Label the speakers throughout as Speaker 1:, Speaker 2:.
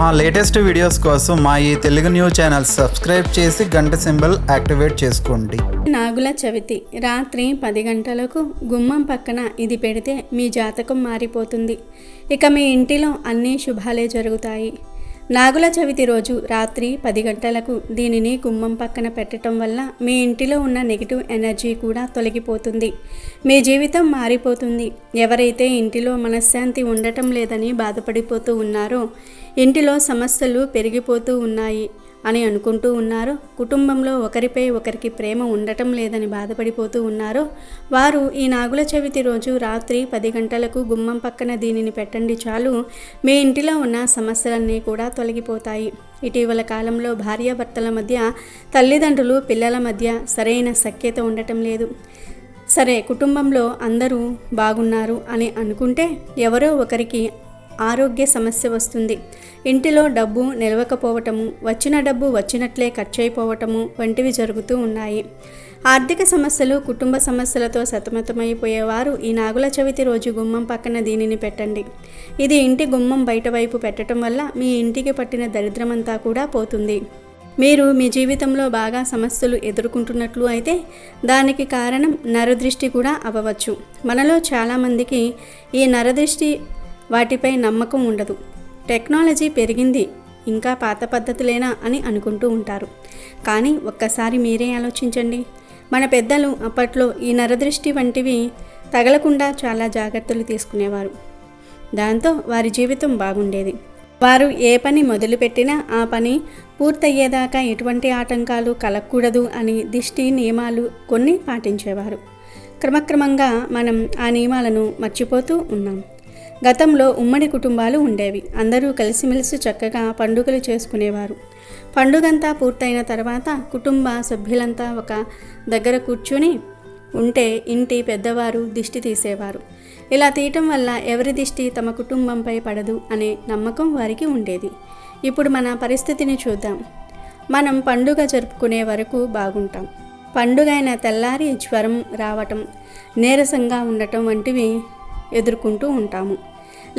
Speaker 1: మా latest videos కోసం మా ఈ తెలుగు న్యూస్ ఛానల్ సబ్స్క్రైబ్ చేసి గంట సింబల్ యాక్టివేట్ చేసుకోండి.
Speaker 2: నాగుల చవితి రాత్రి 10 గంటలకు గుమ్మం పక్కన ఇది పెడితే మీ జాతకం మారిపోతుంది. ఇక మీ ఇంటిలో అన్ని శుభాలే జరుగుతాయి. నాగుల చవితి రోజు రాత్రి 10 గంటలకు దీనిని గుమ్మం పక్కన పెట్టడం వల్ల మీ ఇంటిలో ఉన్న నెగిటివ్ ఎనర్జీ కూడా తొలగిపోతుంది. మీ జీవితం మారిపోతుంది. ఎవరైతే ఇంటిలో మనశ్శాంతి ఉండటం లేదని బాధపడిపోతూ ఉన్నారో, ఇంటిలో సమస్యలు పెరిగిపోతూ ఉన్నాయి అని అనుకుంటూ ఉన్నారో, కుటుంబంలో ఒకరిపై ఒకరికి ప్రేమ ఉండటం లేదని బాధపడిపోతూ ఉన్నారో, వారు ఈ నాగుల చవితి రోజు రాత్రి 10 గంటలకు గుమ్మం పక్కన దీనిని పెట్టండి చాలు, మీ ఇంటిలో ఉన్న సమస్యలన్నీ కూడా తొలగిపోతాయి. ఇటీవల కాలంలో భార్యాభర్తల మధ్య, తల్లిదండ్రులు పిల్లల మధ్య సరైన సఖ్యత ఉండటం లేదు. సరే, కుటుంబంలో అందరూ బాగున్నారు అని అనుకుంటే ఎవరో ఒకరికి ఆరోగ్య సమస్య వస్తుంది. ఇంటిలో డబ్బు నిలవకపోవటము, వచ్చిన డబ్బు వచ్చినట్లే ఖర్చు అయిపోవటము వంటివి జరుగుతూ ఉన్నాయి. ఆర్థిక సమస్యలు, కుటుంబ సమస్యలతో సతమతమైపోయేవారు ఈ నాగుల చవితి రోజు గుమ్మం పక్కన దీనిని పెట్టండి. ఇది ఇంటి గుమ్మం బయట వైపు పెట్టడం వల్ల మీ ఇంటికి పట్టిన దరిద్రమంతా కూడా పోతుంది. మీరు మీ జీవితంలో బాగా సమస్యలు ఎదుర్కొంటున్నట్లు అయితే దానికి కారణం నరదృష్టి కూడా అవ్వవచ్చు. మనలో చాలామందికి ఈ నరదృష్టి వాటిపై నమ్మకం ఉండదు. టెక్నాలజీ పెరిగింది, ఇంకా పాత పద్ధతులేనా అని అనుకుంటూ ఉంటారు. కానీ ఒక్కసారి మీరే ఆలోచించండి. మన పెద్దలు అప్పట్లో ఈ నరదృష్టి వంటివి తగలకుండా చాలా జాగ్రత్తలు తీసుకునేవారు. దాంతో వారి జీవితం బాగుండేది. వారు ఏ పని మొదలుపెట్టినా ఆ పని పూర్తయ్యేదాకా ఎటువంటి ఆటంకాలు కలగకూడదు అని దిష్టి నియమాలు కొన్ని పాటించేవారు. క్రమక్రమంగా మనం ఆ నియమాలను మర్చిపోతూ ఉన్నాం. గతంలో ఉమ్మడి కుటుంబాలు ఉండేవి. అందరూ కలిసిమెలిసి చక్కగా పండుగలు చేసుకునేవారు. పండుగంతా పూర్తయిన తర్వాత కుటుంబ సభ్యులంతా ఒక దగ్గర కూర్చుని ఉంటే ఇంటి పెద్దవారు దిష్టి తీసేవారు. ఇలా తీయటం వల్ల ఎవరి దిష్టి తమ కుటుంబంపై పడదు అనే నమ్మకం వారికి ఉండేది. ఇప్పుడు మన పరిస్థితిని చూద్దాం. మనం పండుగ జరుపుకునే వరకు బాగుంటాం. పండుగైన తెల్లారి జ్వరం రావటం, నీరసంగా ఉండటం వంటివి ఎదుర్కొంటూ ఉంటాము.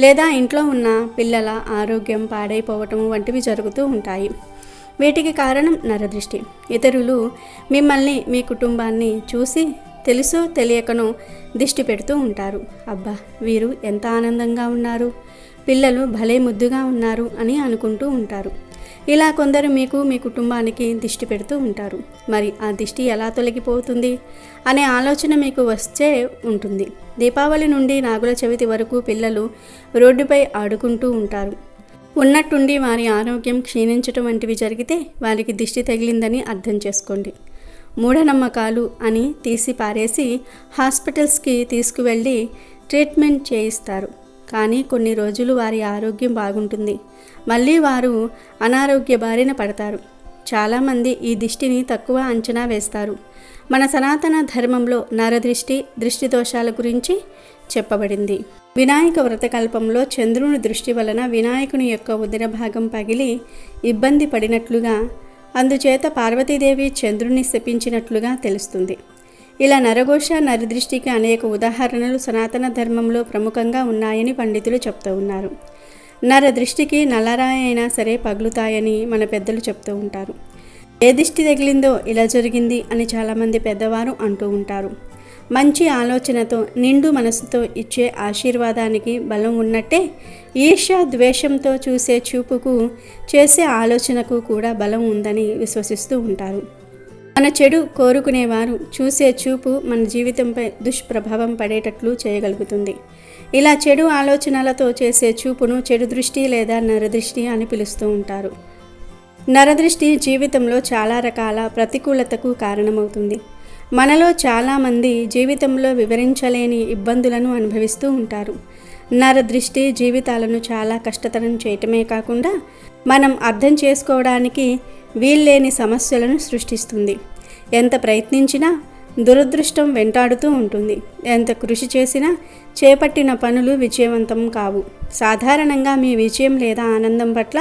Speaker 2: లేదా ఇంట్లో ఉన్న పిల్లల ఆరోగ్యం పాడైపోవటం వంటివి జరుగుతూ ఉంటాయి. వీటికి కారణం నరదృష్టి. ఇతరులు మిమ్మల్ని, మీ కుటుంబాన్ని చూసి తెలుసో తెలియకనో దిష్టి పెడుతూ ఉంటారు. అబ్బా, వీరు ఎంత ఆనందంగా ఉన్నారు, పిల్లలు భలే ముద్దుగా ఉన్నారు అని అనుకుంటూ ఉంటారు. ఇలా కొందరు మీకు, మీ కుటుంబానికి దిష్టి పెడుతూ ఉంటారు. మరి ఆ దిష్టి ఎలా తొలగిపోతుంది అనే ఆలోచన మీకు వచ్చే ఉంటుంది. దీపావళి నుండి నాగుల చవితి వరకు పిల్లలు రోడ్డుపై ఆడుకుంటూ ఉంటారు. ఉన్నట్టుండి వారి ఆరోగ్యం క్షీణించటం వంటివి జరిగితే వారికి దిష్టి తగిలిందని అర్థం చేసుకోండి. మూఢనమ్మకాలు అని తీసి పారేసి హాస్పిటల్స్కి తీసుకువెళ్ళి ట్రీట్మెంట్ చేయిస్తారు. కానీ కొన్ని రోజులు వారి ఆరోగ్యం బాగుంటుంది. మళ్ళీ వారు అనారోగ్య బారిన పడతారు. చాలామంది ఈ దిష్టిని తక్కువ అంచనా వేస్తారు. మన సనాతన ధర్మంలో నరదృష్టి, దృష్టి దోషాల గురించి చెప్పబడింది. వినాయక వ్రతకల్పంలో చంద్రుని దృష్టి వలన వినాయకుని యొక్క ఉదర భాగం పగిలి ఇబ్బంది పడినట్లుగా, అందుచేత పార్వతీదేవి చంద్రుని శపించినట్లుగా తెలుస్తుంది. ఇలా నరఘోష, నరదృష్టికి అనేక ఉదాహరణలు సనాతన ధర్మంలో ప్రముఖంగా ఉన్నాయని పండితులు చెప్తూ ఉన్నారు. నరదృష్టికి నల్లరాయి అయినా సరే పగులుతాయని మన పెద్దలు చెప్తూ ఉంటారు. ఏ దిష్టి తగిలిందో ఇలా జరిగింది అని చాలామంది పెద్దవారు అంటూ ఉంటారు. మంచి ఆలోచనతో, నిండు మనసుతో ఇచ్చే ఆశీర్వాదానికి బలం ఉన్నట్టే ఈర్ష్య, ద్వేషంతో చూసే చూపుకు, చేసే ఆలోచనకు కూడా బలం ఉందని విశ్వసిస్తూ ఉంటారు. మన చెడు కోరుకునేవారు చూసే చూపు మన జీవితంపై దుష్ప్రభావం పడేటట్లు చేయగలుగుతుంది. ఇలా చెడు ఆలోచనలతో చేసే చూపును చెడు దృష్టి లేదా నరదృష్టి అని పిలుస్తూ ఉంటారు. నరదృష్టి జీవితంలో చాలా రకాల ప్రతికూలతకు కారణమవుతుంది. మనలో చాలామంది జీవితంలో వివరించలేని ఇబ్బందులను అనుభవిస్తూ ఉంటారు. నరదృష్టి జీవితాలను చాలా కష్టతరం చేయటమే కాకుండా మనం అర్థం చేసుకోవడానికి వీల్లేని సమస్యలను సృష్టిస్తుంది. ఎంత ప్రయత్నించినా దురదృష్టం వెంటాడుతూ ఉంటుంది. ఎంత కృషి చేసినా చేపట్టిన పనులు విజయవంతం కావు. సాధారణంగా మీ విజయం లేదా ఆనందం పట్ల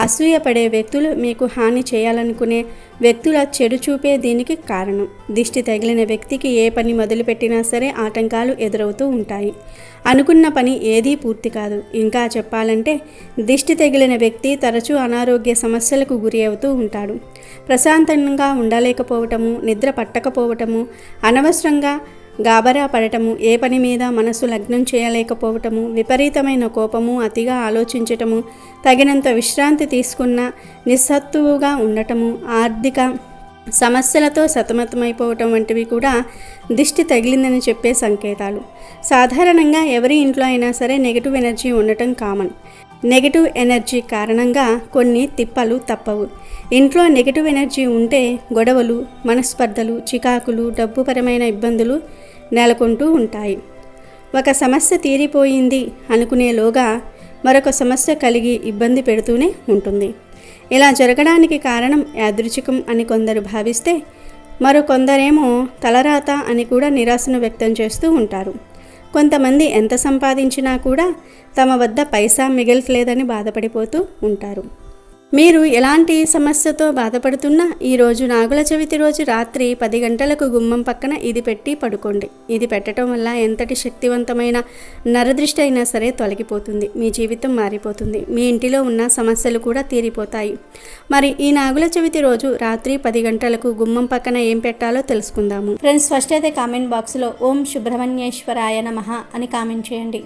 Speaker 2: అసూయపడే వ్యక్తులు మీకు హాని చేయాలనుకునే వ్యక్తుల చెడు చూపే దీనికి కారణం. దిష్టి తగిలిన వ్యక్తికి ఏ పని మొదలుపెట్టినా సరే ఆటంకాలు ఎదురవుతూ ఉంటాయి. అనుకున్న పని ఏదీ పూర్తి కాదు. ఇంకా చెప్పాలంటే దిష్టి తగిలిన వ్యక్తి తరచూ అనారోగ్య సమస్యలకు గురి అవుతూ ఉంటాడు. ప్రశాంతంగా ఉండలేకపోవటము, నిద్ర పట్టకపోవటము, అనవసరంగా గాబరా పడటము, ఏ పని మీద మనసు లగ్నం చేయలేకపోవటము, విపరీతమైన కోపము, అతిగా ఆలోచించటము, తగినంత విశ్రాంతి తీసుకున్న నిస్సత్తువుగా ఉండటము, ఆర్థిక సమస్యలతో సతమతమైపోవటం వంటివి కూడా దిష్టి తగిలిందని చెప్పే సంకేతాలు. సాధారణంగా ఎవరి ఇంట్లో అయినా సరే నెగిటివ్ ఎనర్జీ ఉండటం కామన్. నెగిటివ్ ఎనర్జీ కారణంగా కొన్ని తిప్పలు తప్పవు. ఇంట్లో నెగిటివ్ ఎనర్జీ ఉంటే గొడవలు, మనస్పర్ధలు, చికాకులు, డబ్బుపరమైన ఇబ్బందులు నెలకొంటూ ఉంటాయి. ఒక సమస్య తీరిపోయింది అనుకునేలోగా మరొక సమస్య కలిగి ఇబ్బంది పెడుతూనే ఉంటుంది. ఇలా జరగడానికి కారణం యాదృచ్ఛికం అని కొందరు భావిస్తే, మరికొందరేమో తలరాత అని కూడా నిరాశను వ్యక్తం చేస్తూ ఉంటారు. కొంతమంది ఎంత సంపాదించినా కూడా తమ వద్ద పైసా మిగలట్లేదని బాధపడిపోతూ ఉంటారు. మీరు ఎలాంటి సమస్యతో బాధపడుతున్నా ఈరోజు నాగుల చవితి రోజు రాత్రి 10 గంటలకు గుమ్మం పక్కన ఇది పెట్టి పడుకోండి. ఇది పెట్టడం వల్ల ఎంతటి శక్తివంతమైన నరదృష్టి అయినా సరే తొలగిపోతుంది. మీ జీవితం మారిపోతుంది. మీ ఇంటిలో ఉన్న సమస్యలు కూడా తీరిపోతాయి. మరి ఈ నాగుల చవితి రోజు రాత్రి 10 గంటలకు గుమ్మం పక్కన ఏం పెట్టాలో తెలుసుకుందాము. ఫ్రెండ్స్, ఫస్ట్ అయితే కామెంట్ బాక్స్లో ఓం సుబ్రహ్మణ్యేశ్వరాయ నమః అని కామెంట్ చేయండి.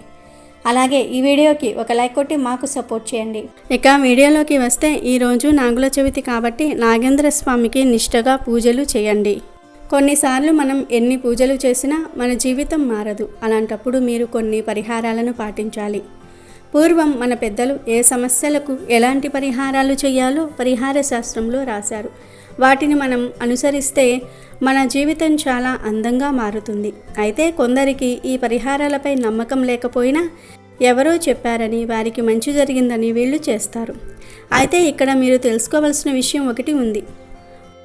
Speaker 2: అలాగే ఈ వీడియోకి ఒక లైక్ కొట్టి మాకు సపోర్ట్ చేయండి. ఇక వీడియోలోకి వస్తే ఈరోజు నాగుల చవితి కాబట్టి నాగేంద్ర స్వామికి నిష్ఠగా పూజలు చేయండి. కొన్నిసార్లు మనం ఎన్ని పూజలు చేసినా మన జీవితం మారదు. అలాంటప్పుడు మీరు కొన్ని పరిహారాలను పాటించాలి. పూర్వం మన పెద్దలు ఏ సమస్యలకు ఎలాంటి పరిహారాలు చేయాలో పరిహార శాస్త్రంలో రాశారు. వాటిని మనం అనుసరిస్తే మన జీవితం చాలా అందంగా మారుతుంది. అయితే కొందరికి ఈ పరిహారాలపై నమ్మకం లేకపోయినా ఎవరో చెప్పారని, వారికి మంచి జరిగిందని వీళ్ళు చేస్తారు. అయితే ఇక్కడ మీరు తెలుసుకోవాల్సిన విషయం ఒకటి ఉంది.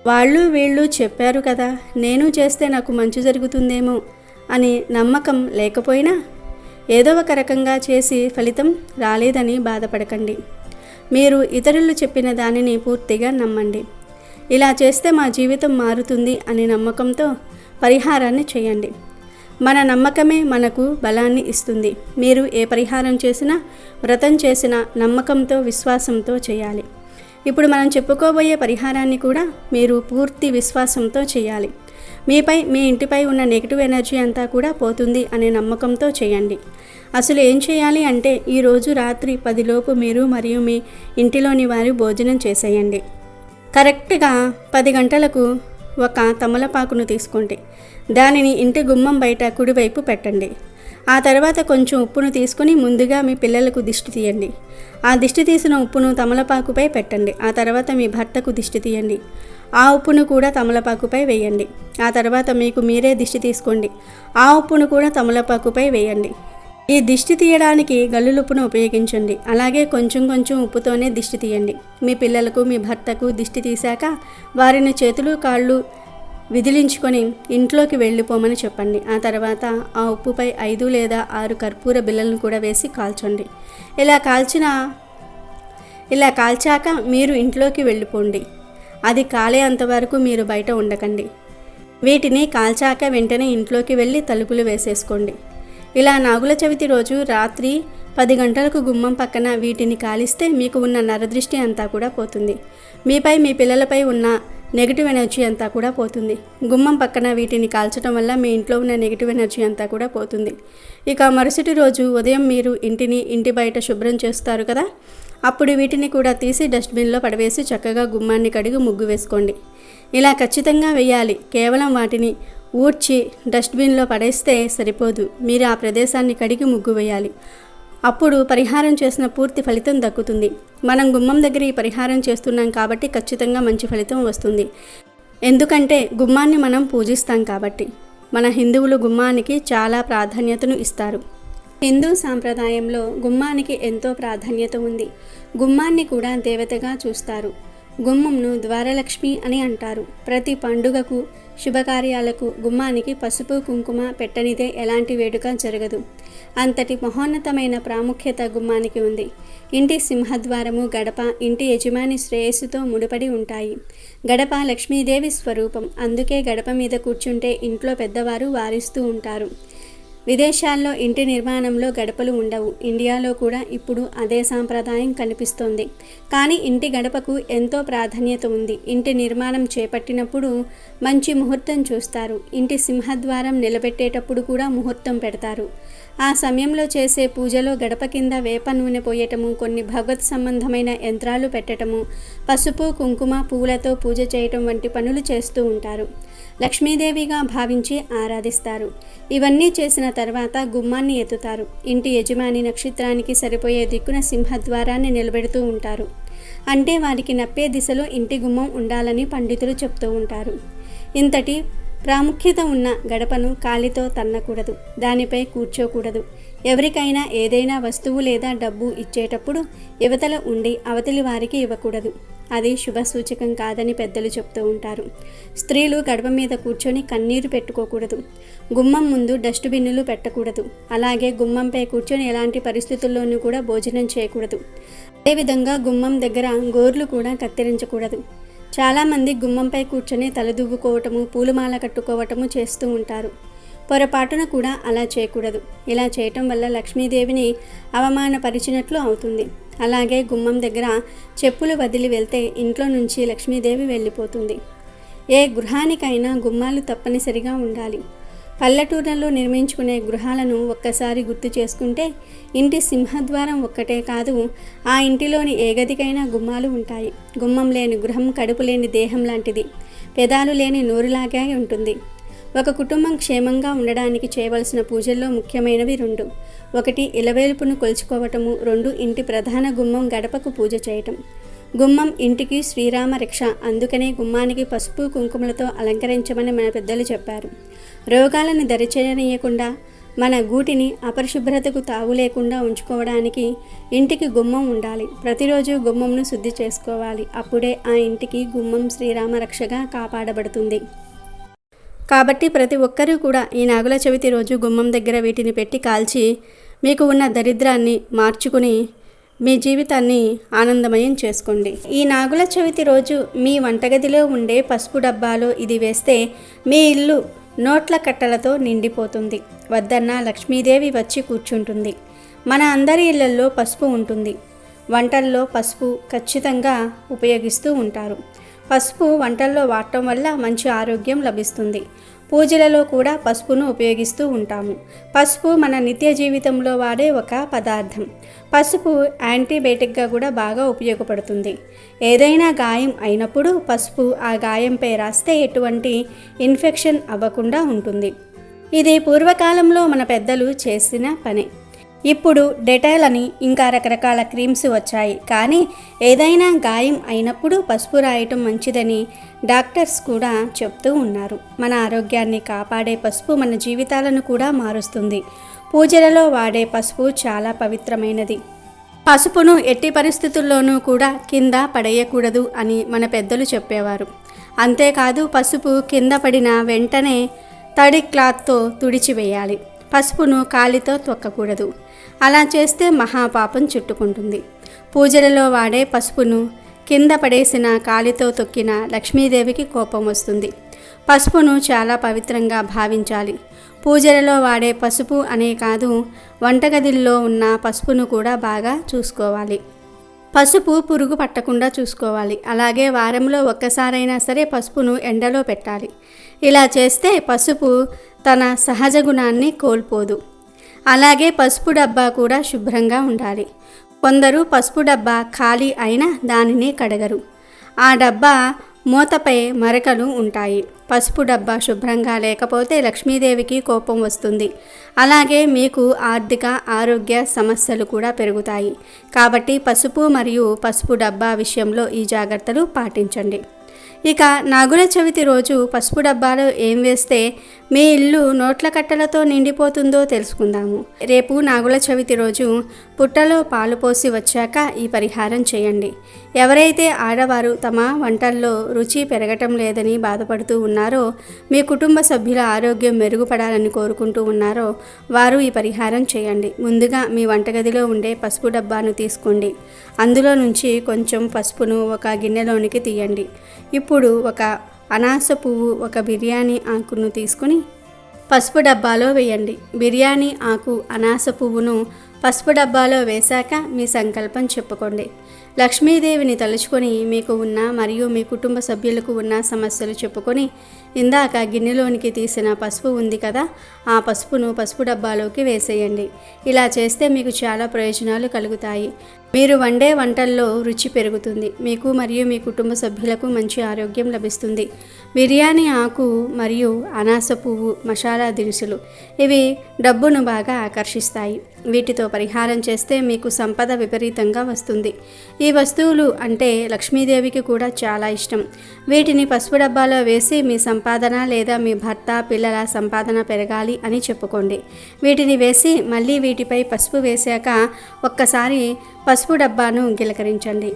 Speaker 2: వాళ్ళు వీళ్ళు చెప్పారు కదా, నేను చేస్తే నాకు మంచి జరుగుతుందేమో అని నమ్మకం లేకపోయినా ఏదో ఒక రకంగా చేసి ఫలితం రాలేదని బాధపడకండి. మీరు ఇతరులు చెప్పిన దానిని పూర్తిగా నమ్మండి. ఇలా చేస్తే మా జీవితం మారుతుంది అనే నమ్మకంతో పరిహారాన్ని చేయండి. మన నమ్మకమే మనకు బలాన్ని ఇస్తుంది. మీరు ఏ పరిహారం చేసినా, వ్రతం చేసినా నమ్మకంతో, విశ్వాసంతో చేయాలి. ఇప్పుడు మనం చెప్పుకోబోయే పరిహారాన్ని కూడా మీరు పూర్తి విశ్వాసంతో చేయాలి. మీపై, మీ ఇంటిపై ఉన్న నెగిటివ్ ఎనర్జీ అంతా కూడా పోతుంది అనే నమ్మకంతో చేయండి. అసలు ఏం చేయాలి అంటే ఈరోజు రాత్రి 10 లోపు మీరు మరియు మీ ఇంటిలోని వారు భోజనం చేసేయండి. కరెక్ట్గా 10 గంటలకు ఒక తమలపాకును తీసుకోండి. దానిని ఇంటి గుమ్మం బయట కుడివైపు పెట్టండి. ఆ తర్వాత కొంచెం ఉప్పును తీసుకొని ముందుగా మీ పిల్లలకు దిష్టి తీయండి. ఆ దిష్టి తీసిన ఉప్పును తమలపాకుపై పెట్టండి. ఆ తర్వాత మీ భర్తకు దిష్టి తీయండి. ఆ ఉప్పును కూడా తమలపాకుపై వేయండి. ఆ తర్వాత మీకు మీరే దిష్టి తీసుకోండి. ఆ ఉప్పును కూడా తమలపాకుపై వేయండి. ఈ దిష్టి తీయడానికి గల్లులుప్పును ఉపయోగించండి. అలాగే కొంచెం కొంచెం ఉప్పుతోనే దిష్టి తీయండి. మీ పిల్లలకు, మీ భర్తకు దిష్టి తీశాక వారిని చేతులు కాళ్ళు విదిలించుకొని ఇంట్లోకి వెళ్ళిపోమని చెప్పండి. ఆ తర్వాత ఆ ఉప్పుపై 5 లేదా 6 కర్పూర బిళ్ళలను కూడా వేసి కాల్చండి. ఇలా కాల్చాక మీరు ఇంట్లోకి వెళ్ళిపోండి. అది కాలే అంతవరకు మీరు బయట ఉండకండి. వీటిని కాల్చాక వెంటనే ఇంట్లోకి వెళ్ళి తలుపులు వేసేసుకోండి. ఇలా నాగుల చవితి రోజు రాత్రి 10 గంటలకు గుమ్మం పక్కన వీటిని కాలిస్తే మీకు ఉన్న నరదృష్టి అంతా కూడా పోతుంది. మీపై, మీ పిల్లలపై ఉన్న నెగిటివ్ ఎనర్జీ అంతా కూడా పోతుంది. గుమ్మం పక్కన వీటిని కాల్చడం వల్ల మీ ఇంట్లో ఉన్న నెగిటివ్ ఎనర్జీ అంతా కూడా పోతుంది. ఇక మరుసటి రోజు ఉదయం మీరు ఇంటి బయట శుభ్రం చేస్తారు కదా, అప్పుడు వీటిని కూడా తీసి డస్ట్బిన్లో పడవేసి చక్కగా గుమ్మాన్ని కడిగి ముగ్గు వేసుకోండి. ఇలా ఖచ్చితంగా వేయాలి. కేవలం వాటిని ఊడ్చి డస్ట్బిన్లో పడేస్తే సరిపోదు. మీరు ఆ ప్రదేశాన్ని కడిగి ముగ్గు వేయాలి. అప్పుడు పరిహారం చేసిన పూర్తి ఫలితం దక్కుతుంది. మనం గుమ్మం దగ్గర ఈ పరిహారం చేస్తున్నాం కాబట్టి ఖచ్చితంగా మంచి ఫలితం వస్తుంది. ఎందుకంటే గుమ్మాన్ని మనం పూజిస్తాం కాబట్టి. మన హిందువులు గుమ్మానికి చాలా ప్రాధాన్యతను ఇస్తారు. హిందూ సాంప్రదాయంలో గుమ్మానికి ఎంతో ప్రాధాన్యత ఉంది. గుమ్మాన్ని కూడా దేవతగా చూస్తారు. గుమ్మంను ద్వారలక్ష్మి అని అంటారు. ప్రతి పండుగకు, శుభకార్యాలకు గుమ్మానికి పసుపు కుంకుమ పెట్టనిదే ఎలాంటి వేడుక జరగదు. అంతటి మహోన్నతమైన ప్రాముఖ్యత గుమ్మానికి ఉంది. ఇంటి సింహద్వారము, గడప ఇంటి యజమాని శ్రేయస్సుతో ముడిపడి ఉంటాయి. గడప లక్ష్మీదేవి స్వరూపం. అందుకే గడప మీద కూర్చుంటే ఇంట్లో పెద్దవారు వారిస్తూ ఉంటారు. విదేశాల్లో ఇంటి నిర్మాణంలో గడపలు ఉండవు. ఇండియాలో కూడా ఇప్పుడు అదే సాంప్రదాయం కనిపిస్తోంది. కానీ ఇంటి గడపకు ఎంతో ప్రాధాన్యత ఉంది. ఇంటి నిర్మాణం చేపట్టినప్పుడు మంచి ముహూర్తం చూస్తారు. ఇంటి సింహద్వారం నిలబెట్టేటప్పుడు కూడా ముహూర్తం పెడతారు. ఆ సమయంలో చేసే పూజలో గడప కింద వేప నూనె పోయటము, కొన్ని భగవత్ సంబంధమైన యంత్రాలు పెట్టటము, పసుపు కుంకుమ పువ్వులతో పూజ చేయటం వంటి పనులు చేస్తూ ఉంటారు. లక్ష్మీదేవిగా భావించి ఆరాధిస్తారు. ఇవన్నీ చేసిన తర్వాత గుమ్మాన్ని ఎత్తుతారు. ఇంటి యజమాని నక్షత్రానికి సరిపోయే దిక్కున సింహద్వారాన్ని నిలబెడుతూ ఉంటారు. అంటే వారికి నప్పే దిశలో ఇంటి గుమ్మం ఉండాలని పండితులు చెప్తూ ఉంటారు. ఇంతటి ప్రాముఖ్యత ఉన్న గడపను కాలితో తన్నకూడదు. దానిపై కూర్చోకూడదు. ఎవరికైనా ఏదైనా వస్తువు లేదా డబ్బు ఇచ్చేటప్పుడు యువతల ఉండి అవతలి వారికి ఇవ్వకూడదు. అది శుభ సూచకం కాదని పెద్దలు చెప్తూ ఉంటారు. స్త్రీలు గడప మీద కూర్చొని కన్నీరు పెట్టుకోకూడదు. గుమ్మం ముందు డస్ట్బిన్నులు పెట్టకూడదు. అలాగే గుమ్మంపై కూర్చొని ఎలాంటి పరిస్థితుల్లోనూ కూడా భోజనం చేయకూడదు. అదేవిధంగా గుమ్మం దగ్గర గోర్లు కూడా కత్తిరించకూడదు. చాలామంది గుమ్మంపై కూర్చొని తలదువ్వుకోవటము, పూలమాల కట్టుకోవటము చేస్తూ ఉంటారు. పొరపాటున కూడా అలా చేయకూడదు. ఇలా చేయటం వల్ల లక్ష్మీదేవిని అవమానపరిచినట్లు అవుతుంది. అలాగే గుమ్మం దగ్గర చెప్పులు వదిలి వెళ్తే ఇంట్లో నుంచి లక్ష్మీదేవి వెళ్ళిపోతుంది. ఏ గృహానికైనా గుమ్మాలు తప్పనిసరిగా ఉండాలి. పల్లెటూర్లలో నిర్మించుకునే గృహాలను ఒక్కసారి గుర్తు చేసుకుంటే ఇంటి సింహద్వారం ఒక్కటే కాదు, ఆ ఇంటిలోని ఏ గదికైనా గుమ్మాలు ఉంటాయి. గుమ్మం లేని గృహం కడుపు లేని దేహం లాంటిది. పెదాలు లేని నోరులాగే ఉంటుంది. ఒక కుటుంబం క్షేమంగా ఉండడానికి చేయవలసిన పూజల్లో ముఖ్యమైనవి 2. 1 ఇలవేల్పును కొలుచుకోవటము, 2 ఇంటి ప్రధాన గుమ్మం గడపకు పూజ చేయటం. గుమ్మం ఇంటికి శ్రీరామ రక్ష. అందుకనే గుమ్మానికి పసుపు కుంకుమలతో అలంకరించమని మన పెద్దలు చెప్పారు. రోగాలను దరిచేయనీయకుండా మన గూటిని అపరిశుభ్రతకు తావు లేకుండా ఉంచుకోవడానికి ఇంటికి గుమ్మం ఉండాలి. ప్రతిరోజు గుమ్మంను శుద్ధి చేసుకోవాలి. అప్పుడే ఆ ఇంటికి గుమ్మం శ్రీరామ రక్షగా కాపాడబడుతుంది. కాబట్టి ప్రతి ఒక్కరూ కూడా ఈ నాగుల చవితి రోజు గుమ్మం దగ్గర వీటిని పెట్టి కాల్చి మీకు ఉన్న దరిద్రాన్ని మార్చుకుని మీ జీవితాన్ని ఆనందమయం చేసుకోండి. ఈ నాగుల చవితి రోజు మీ వంటగదిలో ఉండే పసుపు డబ్బాలో ఇది వేస్తే మీ ఇల్లు నోట్ల కట్టలతో నిండిపోతుంది. వద్దన్న లక్ష్మీదేవి వచ్చి కూర్చుంటుంది. మన అందరి ఇళ్లల్లో పసుపు ఉంటుంది. వంటల్లో పసుపు ఖచ్చితంగా ఉపయోగిస్తూ ఉంటారు. పసుపు వంటల్లో వాడటం వల్ల మంచి ఆరోగ్యం లభిస్తుంది. పూజలలో కూడా పసుపును ఉపయోగిస్తూ ఉంటాము. పసుపు మన నిత్య జీవితంలో వాడే ఒక పదార్థం. పసుపు యాంటీబయాటిక్గా కూడా బాగా ఉపయోగపడుతుంది. ఏదైనా గాయం అయినప్పుడు పసుపు ఆ గాయంపై రాస్తే ఎటువంటి ఇన్ఫెక్షన్ అవ్వకుండా ఉంటుంది. ఇది పూర్వకాలంలో మన పెద్దలు చేసిన పనే. ఇప్పుడు డెటాల్ అని ఇంకా రకరకాల క్రీమ్స్ వచ్చాయి. కానీ ఏదైనా గాయం అయినప్పుడు పసుపు రాయటం మంచిదని డాక్టర్స్ కూడా చెప్తూ ఉన్నారు. మన ఆరోగ్యాన్ని కాపాడే పసుపు మన జీవితాలను కూడా మారుస్తుంది. పూజలలో వాడే పసుపు చాలా పవిత్రమైనది. పసుపును ఎట్టి పరిస్థితుల్లోనూ కూడా కింద పడేయకూడదు అని మన పెద్దలు చెప్పేవారు. అంతేకాదు పసుపు కింద పడిన వెంటనే తడి క్లాత్తో తుడిచివేయాలి. పసుపును కాలితో తొక్కకూడదు. అలా చేస్తే మహాపాపం చుట్టుకుంటుంది. పూజలలో వాడే పసుపును కింద పడేసిన కాలితో తొక్కిన లక్ష్మీదేవికి కోపం వస్తుంది. పసుపును చాలా పవిత్రంగా భావించాలి. పూజలలో వాడే పసుపు అనే కాదు, వంటగదిల్లో ఉన్న పసుపును కూడా బాగా చూసుకోవాలి. పసుపు పురుగు పట్టకుండా చూసుకోవాలి. అలాగే వారంలో ఒక్కసారైనా సరే పసుపును ఎండలో పెట్టాలి. ఇలా చేస్తే పసుపు తన సహజ గుణాన్ని కోల్పోదు. అలాగే పసుపు డబ్బా కూడా శుభ్రంగా ఉండాలి. కొందరు పసుపు డబ్బా ఖాళీ అయినా దానిని కడగరు. ఆ డబ్బా మూతపై మరకలు ఉంటాయి. పసుపు డబ్బా శుభ్రంగా లేకపోతే లక్ష్మీదేవికి కోపం వస్తుంది. అలాగే మీకు ఆర్థిక ఆరోగ్య సమస్యలు కూడా పెరుగుతాయి. కాబట్టి పసుపు మరియు పసుపు డబ్బా విషయంలో ఈ జాగ్రత్తలు పాటించండి. ఇక నాగుల చవితి రోజు పసుపు డబ్బాలో ఏం వేస్తే మీ ఇల్లు నోట్ల కట్టలతో నిండిపోతుందో తెలుసుకుందాము. రేపు నాగుల చవితి రోజు పుట్టలో పాలు పోసి వచ్చాక ఈ పరిహారం చేయండి. ఎవరైతే ఆడవారు తమ వంటల్లో రుచి పెరగటం లేదని బాధపడుతూ ఉన్నారో, మీ కుటుంబ సభ్యుల ఆరోగ్యం మెరుగుపడాలని కోరుకుంటూ ఉన్నారో వారు ఈ పరిహారం చేయండి. ముందుగా మీ వంటగదిలో ఉండే పసుపు డబ్బాను తీసుకోండి. అందులో నుంచి కొంచెం పసుపును ఒక గిన్నెలోనికి తీయండి. ఇప్పుడు ఒక అనాస పువ్వు, ఒక బిర్యానీ ఆకును తీసుకుని పసుపు డబ్బాలో వేయండి. బిర్యానీ ఆకు, అనాస పువ్వును పసుపు డబ్బాలో వేశాక మీ సంకల్పం చెప్పుకోండి. లక్ష్మీదేవిని తలుచుకొని మీకు ఉన్న మరియు మీ కుటుంబ సభ్యులకు ఉన్న సమస్యలు చెప్పుకొని ఇందాక గిన్నెలోనికి తీసిన పసుపు ఉంది కదా, ఆ పసుపును పసుపు డబ్బాలోకి వేసేయండి. ఇలా చేస్తే మీకు చాలా ప్రయోజనాలు కలుగుతాయి. మీరు వండే వంటల్లో రుచి పెరుగుతుంది. మీకు మరియు మీ కుటుంబ సభ్యులకు మంచి ఆరోగ్యం లభిస్తుంది. బిర్యానీ ఆకు మరియు అనాస పువ్వు మసాలా దినుసులు, ఇవి డబ్బును బాగా ఆకర్షిస్తాయి. వీటితో పరిహారం చేస్తే మీకు సంపద విపరీతంగా వస్తుంది. ఈ వస్తువులు అంటే లక్ష్మీదేవికి కూడా చాలా ఇష్టం. వీటిని పసుపు డబ్బాలో వేసి మీ సంపాదన లేదా మీ భర్త, పిల్లల సంపాదన పెరగాలి అని చెప్పుకోండి. వీటిని వేసి మళ్ళీ వీటిపై పసుపు వేశాక ఒక్కసారి పసుపు డబ్బాను గిలకరించండి.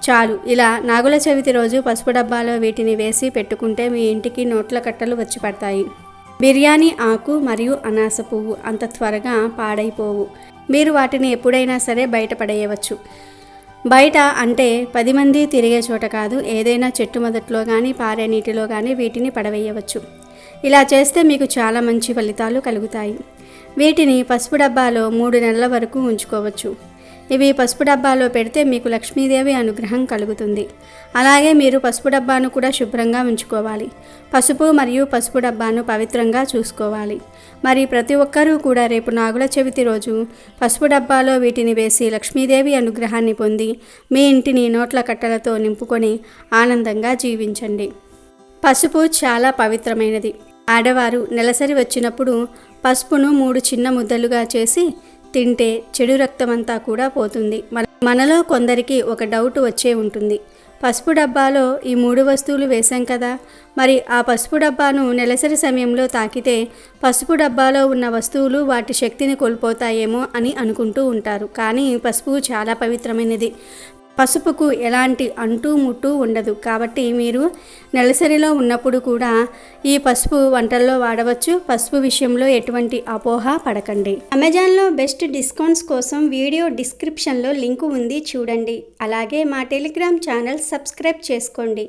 Speaker 2: చాలు. ఇలా నాగుల చవితి రోజు పసుపు డబ్బాలో వీటిని వేసి పెట్టుకుంటే మీ ఇంటికి నోట్ల కట్టలు వచ్చి పడతాయి. బిర్యానీ ఆకు మరియు అనాస పువ్వు అంత త్వరగా పాడైపోవు. మీరు వాటిని ఎప్పుడైనా సరే బయట పడేయవచ్చు. బయట అంటే 10 మంది తిరిగే చోట కాదు, ఏదైనా చెట్టు మొదట్లో కానీ పారే నీటిలో కానీ వీటిని పడవేయవచ్చు. ఇలా చేస్తే మీకు చాలా మంచి ఫలితాలు కలుగుతాయి. వీటిని పసుపు డబ్బాలో 3 నెలల వరకు ఉంచుకోవచ్చు. ఇవి పసుపు డబ్బాలో పెడితే మీకు లక్ష్మీదేవి అనుగ్రహం కలుగుతుంది. అలాగే మీరు పసుపు డబ్బాను కూడా శుభ్రంగా ఉంచుకోవాలి. పసుపు మరియు పసుపు డబ్బాను పవిత్రంగా చూసుకోవాలి. మరి ప్రతి ఒక్కరూ కూడా రేపు నాగుల చవితి రోజు పసుపు డబ్బాలో వీటిని వేసి లక్ష్మీదేవి అనుగ్రహాన్ని పొంది మీ ఇంటిని నోట్ల కట్టలతో నింపుకొని ఆనందంగా జీవించండి. పసుపు చాలా పవిత్రమైనది. ఆడవారు నెలసరి వచ్చినప్పుడు పసుపును 3 చిన్న ముద్దలుగా చేసి తింటే చెడు రక్తమంతా కూడా పోతుంది. మనలో కొందరికి ఒక డౌట్ వచ్చే ఉంటుంది, పసుపు డబ్బాలో ఈ 3 వస్తువులు వేశాం కదా, మరి ఆ పసుపు డబ్బాను నెలసరి సమయంలో తాకితే పసుపు డబ్బాలో ఉన్న వస్తువులు వాటి శక్తిని కోల్పోతాయేమో అని అనుకుంటూ ఉంటారు. కానీ పసుపు చాలా పవిత్రమైనది. పసుపుకు ఎలాంటి అంటూ ముట్టు ఉండదు. కాబట్టి మీరు నెలసరిలో ఉన్నప్పుడు కూడా ఈ పసుపు వంటల్లో వాడవచ్చు. పసుపు విషయంలో ఎటువంటి అపోహ పడకండి. అమెజాన్లో బెస్ట్ డిస్కౌంట్స్ కోసం వీడియో డిస్క్రిప్షన్లో లింకు ఉంది, చూడండి. అలాగే మా టెలిగ్రామ్ ఛానల్ సబ్స్క్రైబ్ చేసుకోండి.